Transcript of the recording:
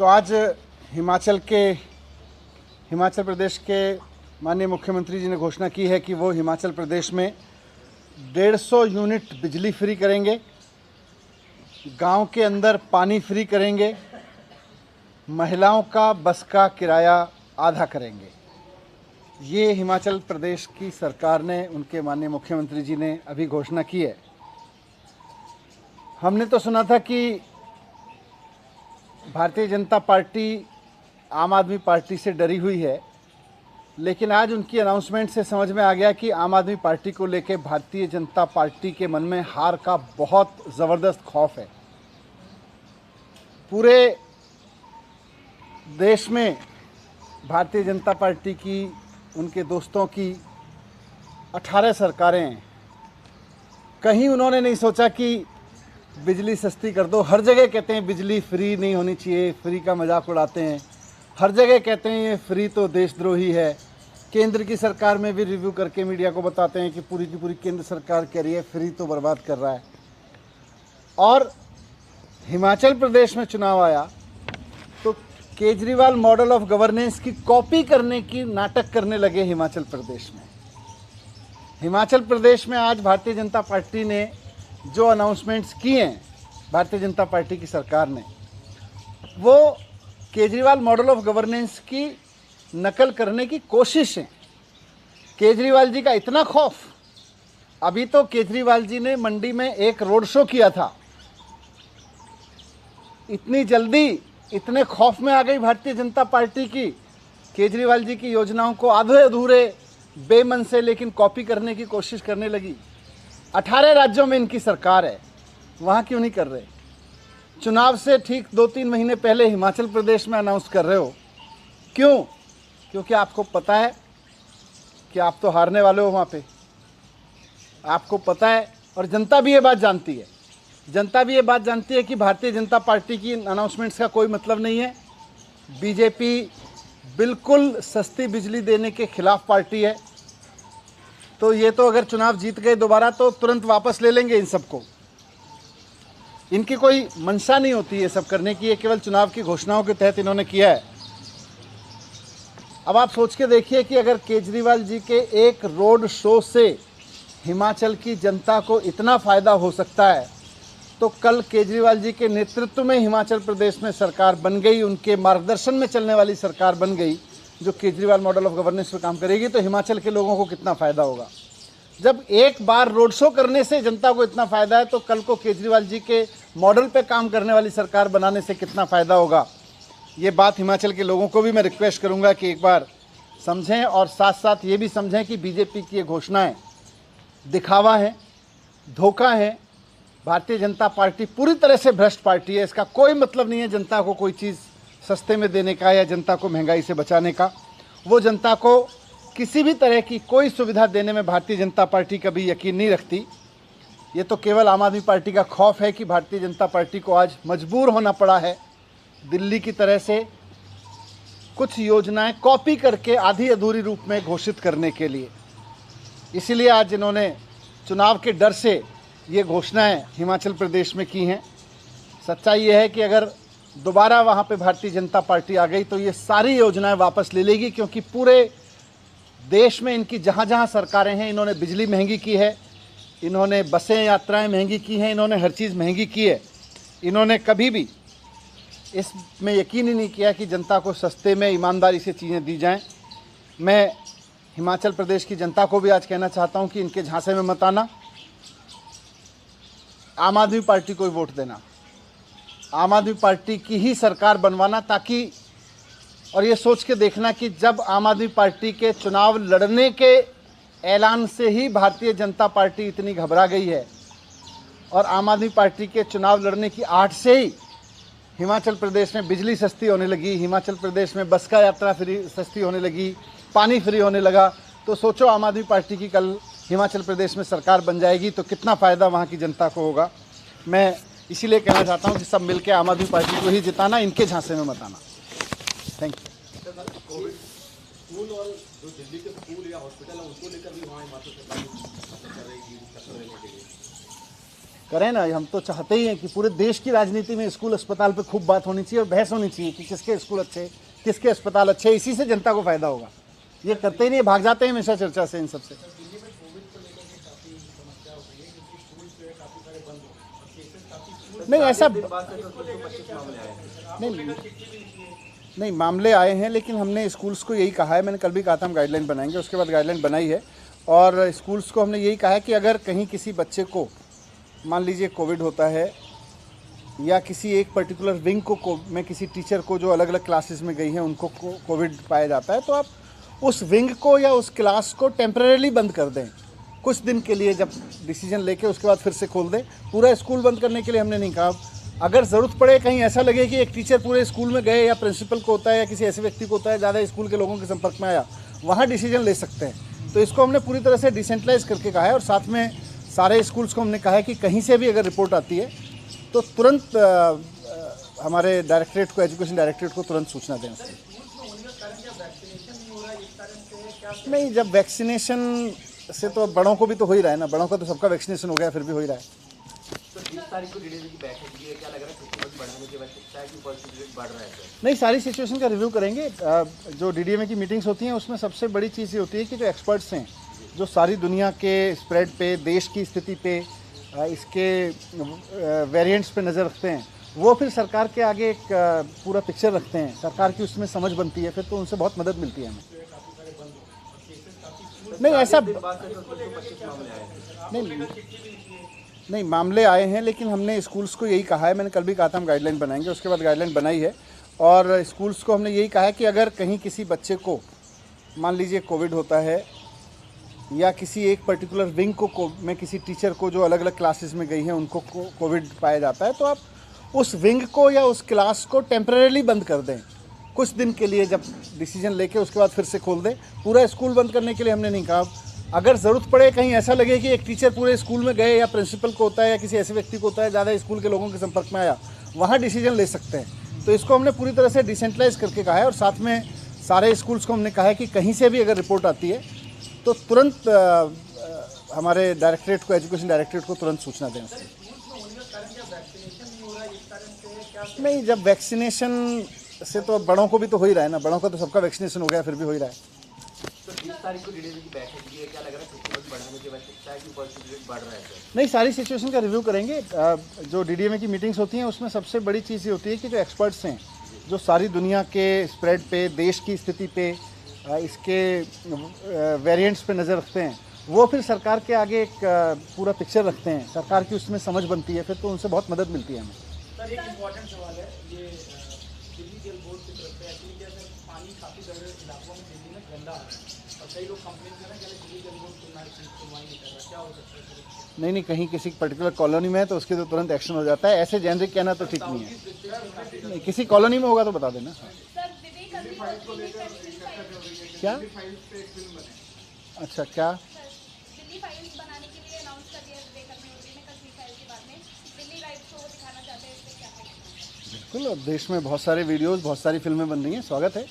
आज हिमाचल प्रदेश के माननीय मुख्यमंत्री जी ने घोषणा की है कि वो हिमाचल प्रदेश में 150 यूनिट बिजली फ्री करेंगे, गांव के अंदर पानी फ्री करेंगे, महिलाओं का बस का किराया आधा करेंगे। ये हिमाचल प्रदेश की सरकार ने, उनके माननीय मुख्यमंत्री जी ने अभी घोषणा की है। हमने तो सुना था कि भारतीय जनता पार्टी आम आदमी पार्टी से डरी हुई है, लेकिन आज उनकी अनाउंसमेंट से समझ में आ गया कि आम आदमी पार्टी को लेकर भारतीय जनता पार्टी के मन में हार का बहुत ज़बरदस्त खौफ है। पूरे देश में भारतीय जनता पार्टी की, उनके दोस्तों की 18 सरकारें हैं। कहीं उन्होंने नहीं सोचा कि बिजली सस्ती कर दो। हर जगह कहते हैं बिजली फ्री नहीं होनी चाहिए, फ्री का मजाक उड़ाते हैं। हर जगह कहते हैं ये फ्री तो देशद्रोही है। केंद्र की सरकार में भी रिव्यू करके मीडिया को बताते हैं कि पूरी की पूरी केंद्र सरकार कह रही है फ्री तो बर्बाद कर रहा है। और हिमाचल प्रदेश में चुनाव आया तो केजरीवाल मॉडल ऑफ गवर्नेंस की कॉपी करने की नाटक करने लगे हिमाचल प्रदेश में। हिमाचल प्रदेश में आज भारतीय जनता पार्टी ने जो अनाउंसमेंट्स किए हैं, भारतीय जनता पार्टी की सरकार ने, वो केजरीवाल मॉडल ऑफ गवर्नेंस की नकल करने की कोशिश है। केजरीवाल जी का इतना खौफ, अभी तो केजरीवाल जी ने मंडी में एक रोड शो किया था, इतनी जल्दी इतने खौफ में आ गई भारतीय जनता पार्टी की, केजरीवाल जी की योजनाओं को आधे अधूरे बेमन से लेकिन कॉपी करने की कोशिश करने लगी। 18 राज्यों में इनकी सरकार है, वहाँ क्यों नहीं कर रहे? चुनाव से ठीक 2-3 महीने पहले हिमाचल प्रदेश में अनाउंस कर रहे हो, क्यों? क्योंकि आपको पता है कि आप तो हारने वाले हो वहाँ पे, आपको पता है। और जनता भी ये बात जानती है, जनता भी ये बात जानती है कि भारतीय जनता पार्टी की अनाउंसमेंट्स का कोई मतलब नहीं है। बीजेपी बिल्कुल सस्ती बिजली देने के खिलाफ पार्टी है, तो ये तो अगर चुनाव जीत गए दोबारा तो तुरंत वापस ले लेंगे इन सबको। इनकी कोई मंशा नहीं होती ये सब करने की, ये केवल चुनाव की घोषणाओं के तहत इन्होंने किया है। अब आप सोच के देखिए कि अगर केजरीवाल जी के एक रोड शो से हिमाचल की जनता को इतना फ़ायदा हो सकता है, तो कल केजरीवाल जी के नेतृत्व में हिमाचल प्रदेश में सरकार बन गई, उनके मार्गदर्शन में चलने वाली सरकार बन गई जो केजरीवाल मॉडल ऑफ गवर्नेंस पर काम करेगी, तो हिमाचल के लोगों को कितना फ़ायदा होगा। जब एक बार रोड शो करने से जनता को इतना फ़ायदा है, तो कल को केजरीवाल जी के मॉडल पे काम करने वाली सरकार बनाने से कितना फ़ायदा होगा। ये बात हिमाचल के लोगों को भी मैं रिक्वेस्ट करूंगा कि एक बार समझें, और साथ साथ ये भी समझें कि बीजेपी की ये घोषणाएं दिखावा है, धोखा है। भारतीय जनता पार्टी पूरी तरह से भ्रष्ट पार्टी है। इसका कोई मतलब नहीं है जनता को कोई चीज़ सस्ते में देने का या जनता को महंगाई से बचाने का। वो जनता को किसी भी तरह की कोई सुविधा देने में भारतीय जनता पार्टी कभी यकीन नहीं रखती। ये तो केवल आम आदमी पार्टी का खौफ है कि भारतीय जनता पार्टी को आज मजबूर होना पड़ा है दिल्ली की तरह से कुछ योजनाएं कॉपी करके आधी अधूरी रूप में घोषित करने के लिए। इसीलिए आज इन्होंने चुनाव के डर से ये घोषणाएं हिमाचल प्रदेश में की हैं। सच्चाई ये है कि अगर दोबारा वहाँ पे भारतीय जनता पार्टी आ गई तो ये सारी योजनाएं वापस ले लेगी, क्योंकि पूरे देश में इनकी जहाँ जहाँ सरकारें हैं, इन्होंने बिजली महंगी की है, इन्होंने बसें यात्राएं महंगी की हैं, इन्होंने हर चीज़ महंगी की है। इन्होंने कभी भी इसमें यकीन ही नहीं किया कि जनता को सस्ते में ईमानदारी से चीज़ें दी जाएं। मैं हिमाचल प्रदेश की जनता को भी आज कहना चाहता हूं कि इनके झांसे में मत आना, आम आदमी पार्टी को वोट देना, आम आदमी पार्टी की ही सरकार बनवाना, ताकि और ये सोच के देखना कि जब आम आदमी पार्टी के चुनाव लड़ने के ऐलान से ही भारतीय जनता पार्टी इतनी घबरा गई है, और आम आदमी पार्टी के चुनाव लड़ने की आहट से ही हिमाचल प्रदेश में बिजली सस्ती होने लगी, हिमाचल प्रदेश में बस का यात्रा फ्री सस्ती होने लगी, पानी फ्री होने लगा, तो सोचो आम आदमी पार्टी की कल हिमाचल प्रदेश में सरकार बन जाएगी तो कितना फ़ायदा वहाँ की जनता को होगा। मैं इसीलिए कहना चाहता हूँ कि सब मिलकर आम आदमी पार्टी को ही जिताना, इनके झांसे में मत आना। Thank you. कोविड स्कूल और जो दिल्ली के स्कूल या हॉस्पिटल है उसको लेकर भी वहाँ हिमाचल सरकार कर रही है के लिए करें ना, हम तो चाहते ही हैं कि पूरे देश की राजनीति में स्कूल अस्पताल पे खूब बात होनी चाहिए और बहस होनी चाहिए कि किसके स्कूल अच्छे, किसके अस्पताल अच्छे, इसी से जनता को फायदा होगा। ये करते ही नहीं, भाग जाते हैं हमेशा चर्चा से इन सबसे। नहीं ऐसा नहीं मामले आए हैं, लेकिन हमने स्कूल्स को यही कहा है, मैंने कल भी कहा था हम गाइडलाइन बनाएंगे, उसके बाद गाइडलाइन बनाई है और स्कूल्स को हमने यही कहा है कि अगर कहीं किसी बच्चे को मान लीजिए कोविड होता है या किसी एक पर्टिकुलर विंग को में किसी टीचर को जो अलग अलग क्लासेस में गई हैं उनको कोविड पाया जाता है, तो आप उस विंग को या उस क्लास को टेम्परेली बंद कर दें कुछ दिन के लिए, जब डिसीजन लेके उसके बाद फिर से खोल दें। पूरा स्कूल बंद करने के लिए हमने नहीं कहा। अगर ज़रूरत पड़े, कहीं ऐसा लगे कि एक टीचर पूरे स्कूल में गए या प्रिंसिपल को होता है या किसी ऐसे व्यक्ति को होता है, ज़्यादा स्कूल के लोगों के संपर्क में आया, वहाँ डिसीजन ले सकते हैं। तो इसको हमने पूरी तरह से डिसेंट्रलाइज करके कहा है और साथ में सारे स्कूल्स को हमने कहा है कि कहीं से भी अगर रिपोर्ट आती है तो तुरंत हमारे डायरेक्टरेट को, एजुकेशन डायरेक्टरेट को तुरंत सूचना दें उसकी। नहीं, जब वैक्सीनेशन से तो बड़ों को भी तो हो ही रहा है ना, बड़ों का तो सबका वैक्सीनेशन हो गया, फिर भी हो ही रहा है। तो 30 तारीख को डीडीए की बैठक है, क्या लग रहा है छुट्टी बढ़ाने की आवश्यकता है कि पॉजिटिव रेट बढ़ रहा है? नहीं, सारी सिचुएशन का रिव्यू करेंगे। जो डीडीएमए की मीटिंग्स होती हैं उसमें सबसे बड़ी चीज़ ये होती है कि जो एक्सपर्ट्स हैं, जो सारी दुनिया के स्प्रेड पे, देश की स्थिति पे, इसके वेरिएंट्स पे नज़र रखते हैं, वो फिर सरकार के आगे एक पूरा पिक्चर रखते हैं, सरकार की उसमें समझ बनती है, फिर तो उनसे बहुत मदद मिलती है हमें। नहीं ऐसा नहीं मामले आए हैं, लेकिन हमने स्कूल्स को यही कहा है, मैंने कल भी कहा था हम गाइडलाइन बनाएंगे, उसके बाद गाइडलाइन बनाई है और स्कूल्स को हमने यही कहा है कि अगर कहीं किसी बच्चे को मान लीजिए कोविड होता है या किसी एक पर्टिकुलर विंग को में किसी टीचर को जो अलग अलग क्लासेस में गई हैं उनको कोविड पाया जाता है, तो आप उस विंग को या उस क्लास को टेम्परेली बंद कर दें कुछ दिन के लिए, जब डिसीजन लेके उसके बाद फिर से खोल दें। पूरा स्कूल बंद करने के लिए हमने नहीं कहा। अगर ज़रूरत पड़े, कहीं ऐसा लगे कि एक टीचर पूरे स्कूल में गए या प्रिंसिपल को होता है या किसी ऐसे व्यक्ति को होता है, ज़्यादा स्कूल के लोगों के संपर्क में आया, वहाँ डिसीजन ले सकते हैं। तो इसको हमने पूरी तरह से डिसेंट्रलाइज करके कहा है और साथ में सारे स्कूल्स को हमने कहा है कि कहीं से भी अगर रिपोर्ट आती है तो तुरंत हमारे डायरेक्टरेट को, एजुकेशन डायरेक्टरेट को तुरंत सूचना दें उसकी। नहीं, जब वैक्सीनेशन से तो बड़ों को भी तो हो ही रहा है ना, बड़ों का तो सबका वैक्सीनेशन हो गया, फिर भी हो ही रहा है। तो 30 तारीख को डीडीए की बैठक है, क्या लग रहा है छुट्टी बढ़ाने की आवश्यकता है कि पॉजिटिव रेट बढ़ रहा है? नहीं, सारी सिचुएशन का रिव्यू करेंगे। जो डीडीएमए की मीटिंग्स होती हैं उसमें सबसे बड़ी चीज़ ये होती है कि जो एक्सपर्ट्स हैं, जो सारी दुनिया के स्प्रेड पे, देश की स्थिति पे, इसके वेरिएंट्स पे नज़र रखते हैं, वो फिर सरकार के आगे एक पूरा पिक्चर रखते हैं, सरकार की उसमें समझ बनती है, फिर तो उनसे बहुत मदद मिलती है हमें। सर एक इम्पॉर्टेंट सवाल है, ये दिल्ली जल बोर्ड की तरफ से एक्चुअली क्या है, पानी काफ़ी सारे इलाकों में दिल्ली में गंदा आ रहा है और कई लोग कंप्लेन कर रहे हैं कि दिल्ली जल बोर्ड सुनवाई नहीं कर रहा, क्या हो सकता है? नहीं, कहीं किसी पर्टिकुलर कॉलोनी में है तो उसके तो तुरंत एक्शन हो जाता है। ऐसे जेनरिक कहना तो ठीक नहीं है। नहीं, किसी कॉलोनी में होगा तो बता देना। क्या? अच्छा, क्या? दिल्ली फाइल्स बनाने के लिए अनाउंस कर दिया विवेक अग्निहोत्री ने कल फाइल्स के बारे में, दिल्ली राइट्स को दिखाना चाहते हैं, इससे क्या कहेंगे? बिल्कुल, और देश में बहुत सारे वीडियोस, बहुत सारी फिल्में बन रही हैं, स्वागत है।